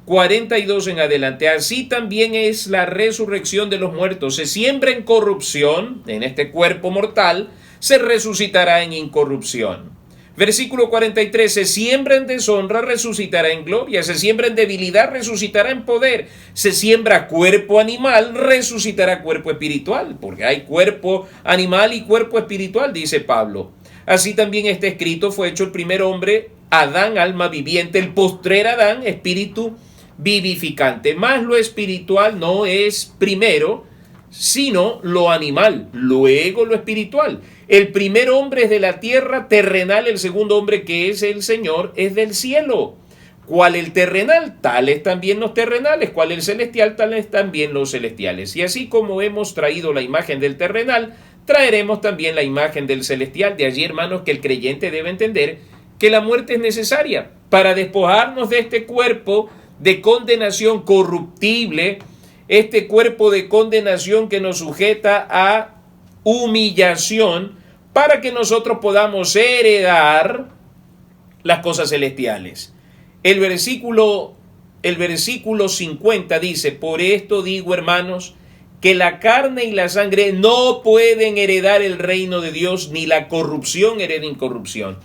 42 en adelante. Así también es la resurrección de los muertos. Se siembra en corrupción, en este cuerpo mortal, se resucitará en incorrupción. Versículo 43, se siembra en deshonra, resucitará en gloria, se siembra en debilidad, resucitará en poder, se siembra cuerpo animal, resucitará cuerpo espiritual, porque hay cuerpo animal y cuerpo espiritual, dice Pablo. Así también está escrito, fue hecho el primer hombre, Adán, alma viviente, el postrer Adán, espíritu vivificante. Más lo espiritual no es primero, sino lo animal, luego lo espiritual. El primer hombre es de la tierra terrenal, el segundo hombre, que es el Señor, es del cielo. ¿Cuál el terrenal? Tales también los terrenales. ¿Cuál el celestial? Tales también los celestiales. Y así como hemos traído la imagen del terrenal, traeremos también la imagen del celestial. De allí, hermanos, que el creyente debe entender que la muerte es necesaria para despojarnos de este cuerpo de condenación corruptible, este cuerpo de condenación que nos sujeta a humillación, para que nosotros podamos heredar las cosas celestiales. El versículo 50 dice, por esto digo, hermanos, que la carne y la sangre no pueden heredar el reino de Dios, ni la corrupción hereda incorrupción.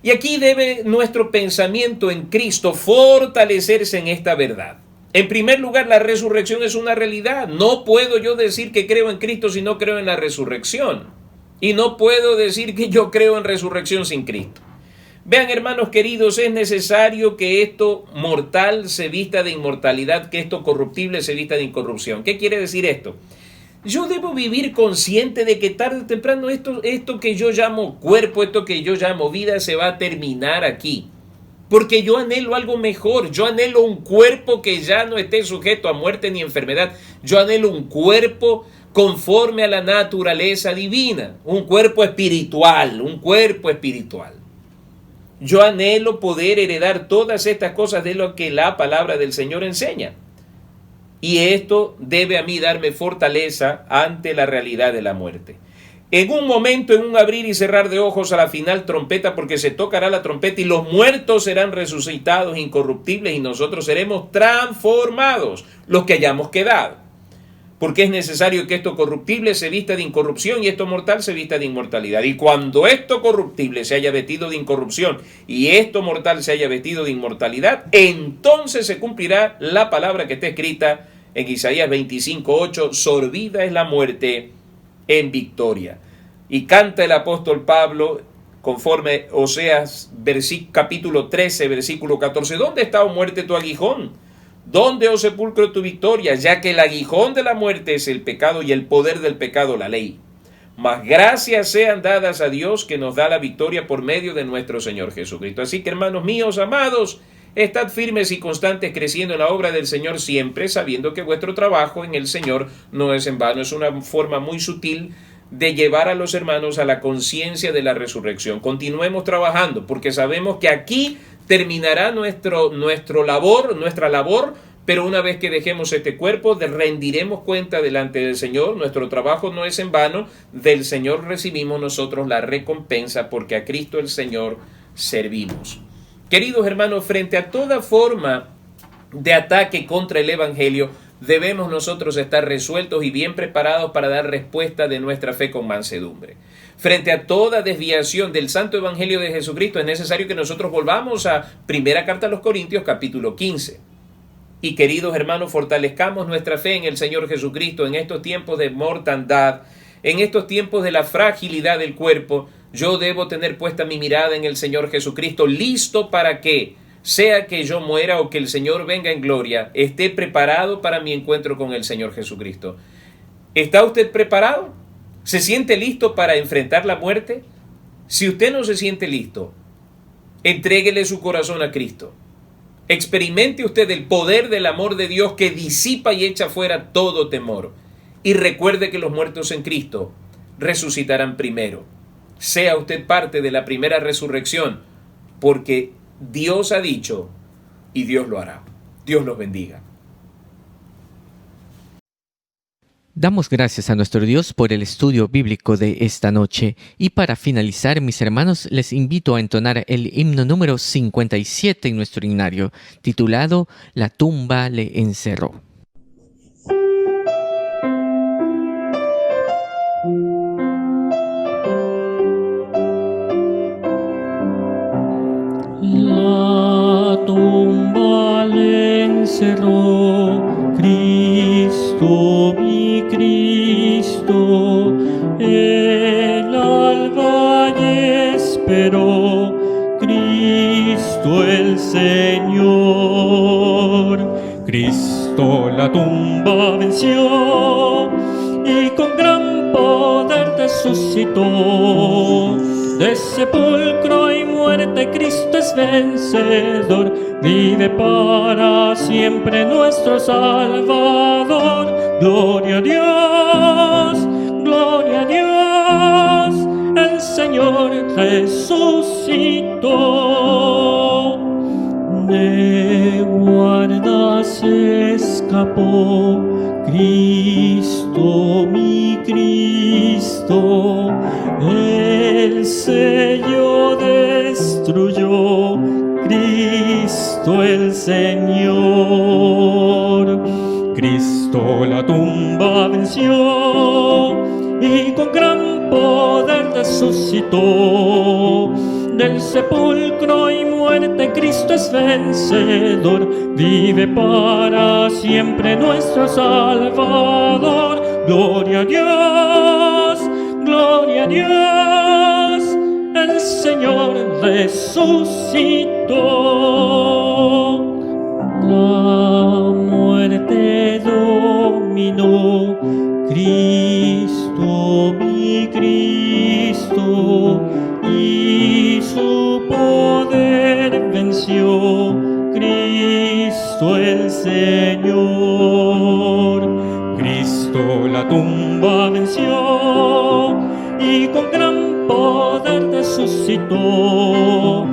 Y aquí debe nuestro pensamiento en Cristo fortalecerse en esta verdad. En primer lugar, la resurrección es una realidad. No puedo yo decir que creo en Cristo si no creo en la resurrección. Y no puedo decir que yo creo en resurrección sin Cristo. Vean, hermanos queridos, es necesario que esto mortal se vista de inmortalidad, que esto corruptible se vista de incorrupción. ¿Qué quiere decir esto? Yo debo vivir consciente de que tarde o temprano esto que yo llamo cuerpo, esto que yo llamo vida, se va a terminar aquí. Porque yo anhelo algo mejor, yo anhelo un cuerpo que ya no esté sujeto a muerte ni enfermedad. Yo anhelo un cuerpo conforme a la naturaleza divina, un cuerpo espiritual, Yo anhelo poder heredar todas estas cosas de lo que la palabra del Señor enseña. Y esto debe a mí darme fortaleza ante la realidad de la muerte. En un momento, en un abrir y cerrar de ojos, a la final trompeta, porque se tocará la trompeta y los muertos serán resucitados incorruptibles y nosotros seremos transformados, los que hayamos quedado. Porque es necesario que esto corruptible se vista de incorrupción y esto mortal se vista de inmortalidad. Y cuando esto corruptible se haya vestido de incorrupción y esto mortal se haya vestido de inmortalidad, entonces se cumplirá la palabra que está escrita en Isaías 25:8, sorbida es la muerte en victoria. Y canta el apóstol Pablo conforme Oseas capítulo 13 versículo 14, ¿dónde está, oh muerte, tu aguijón? ¿Dónde, oh sepulcro, tu victoria? Ya que el aguijón de la muerte es el pecado y el poder del pecado la ley. Mas gracias sean dadas a Dios que nos da la victoria por medio de nuestro Señor Jesucristo. Así que, hermanos míos amados, estad firmes y constantes creciendo en la obra del Señor siempre, sabiendo que vuestro trabajo en el Señor no es en vano. Es una forma muy sutil de llevar a los hermanos a la conciencia de la resurrección. Continuemos trabajando, porque sabemos que aquí terminará nuestra labor, pero una vez que dejemos este cuerpo, rendiremos cuenta delante del Señor. Nuestro trabajo no es en vano. Del Señor recibimos nosotros la recompensa, porque a Cristo el Señor servimos. Queridos hermanos, frente a toda forma de ataque contra el Evangelio, debemos nosotros estar resueltos y bien preparados para dar respuesta de nuestra fe con mansedumbre. Frente a toda desviación del Santo Evangelio de Jesucristo, es necesario que nosotros volvamos a Primera Carta a los Corintios, capítulo 15. Y queridos hermanos, fortalezcamos nuestra fe en el Señor Jesucristo en estos tiempos de mortandad, en estos tiempos de la fragilidad del cuerpo. Yo debo tener puesta mi mirada en el Señor Jesucristo, listo para que, sea que yo muera o que el Señor venga en gloria, esté preparado para mi encuentro con el Señor Jesucristo. ¿Está usted preparado? ¿Se siente listo para enfrentar la muerte? Si usted no se siente listo, entréguele su corazón a Cristo. Experimente usted el poder del amor de Dios que disipa y echa fuera todo temor. Y recuerde que los muertos en Cristo resucitarán primero. sea usted parte de la primera resurrección, porque Dios ha dicho y Dios lo hará. Dios los bendiga. Damos gracias a nuestro Dios por el estudio bíblico de esta noche y para finalizar, mis hermanos, les invito a entonar el himno número 57 en nuestro himnario, titulado La tumba le encerró. La tumba le encerró, Cristo, mi Cristo, el alba y esperó, Cristo el Señor. Cristo la tumba venció y con gran poder resucitó. De sepulcro y muerte Cristo es vencedor, vive para siempre nuestro Salvador. Gloria a Dios, gloria a Dios, el Señor resucitó. De guarda se escapó, Cristo, mi Cristo, el sello destruyó, Cristo el Señor. Cristo la tumba venció y con gran poder resucitó. Del sepulcro y muerte Cristo es vencedor, vive para siempre nuestro Salvador. Gloria a Dios, gloria a Dios, el Señor resucitó. La muerte dominó, Cristo, mi Cristo, y su poder venció, Cristo el Señor. Cristo la tumba venció y con gran poder resucitó.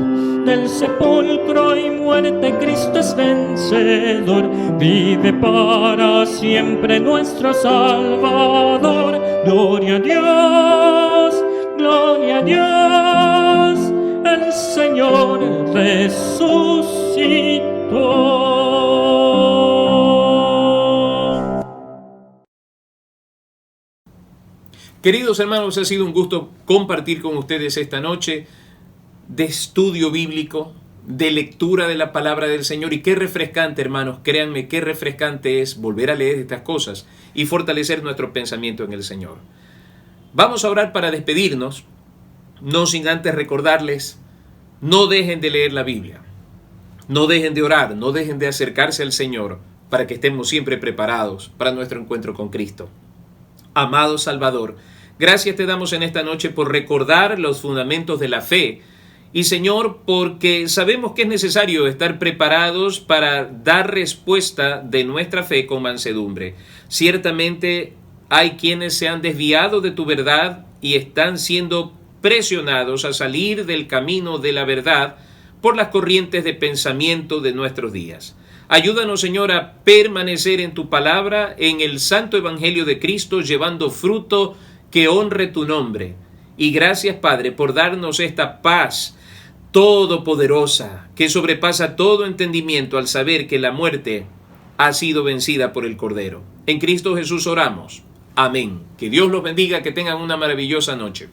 Del sepulcro y muerte Cristo es vencedor, vive para siempre nuestro Salvador. Gloria a Dios, gloria a Dios, el Señor resucitó. Queridos hermanos, ha sido un gusto compartir con ustedes esta noche de estudio bíblico, de lectura de la palabra del Señor. Y qué refrescante, hermanos, créanme, qué refrescante es volver a leer estas cosas y fortalecer nuestro pensamiento en el Señor. Vamos a orar para despedirnos, no sin antes recordarles, no dejen de leer la Biblia, no dejen de orar, no dejen de acercarse al Señor para que estemos siempre preparados para nuestro encuentro con Cristo. Amado Salvador, gracias te damos en esta noche por recordar los fundamentos de la fe. Y Señor, porque sabemos que es necesario estar preparados para dar respuesta de nuestra fe con mansedumbre. Ciertamente hay quienes se han desviado de tu verdad y están siendo presionados a salir del camino de la verdad por las corrientes de pensamiento de nuestros días. Ayúdanos, Señor, a permanecer en tu palabra, en el santo evangelio de Cristo, llevando fruto que honre tu nombre. Y gracias, Padre, por darnos esta paz todopoderosa, que sobrepasa todo entendimiento al saber que la muerte ha sido vencida por el Cordero. En Cristo Jesús oramos. Amén. Que Dios los bendiga, que tengan una maravillosa noche.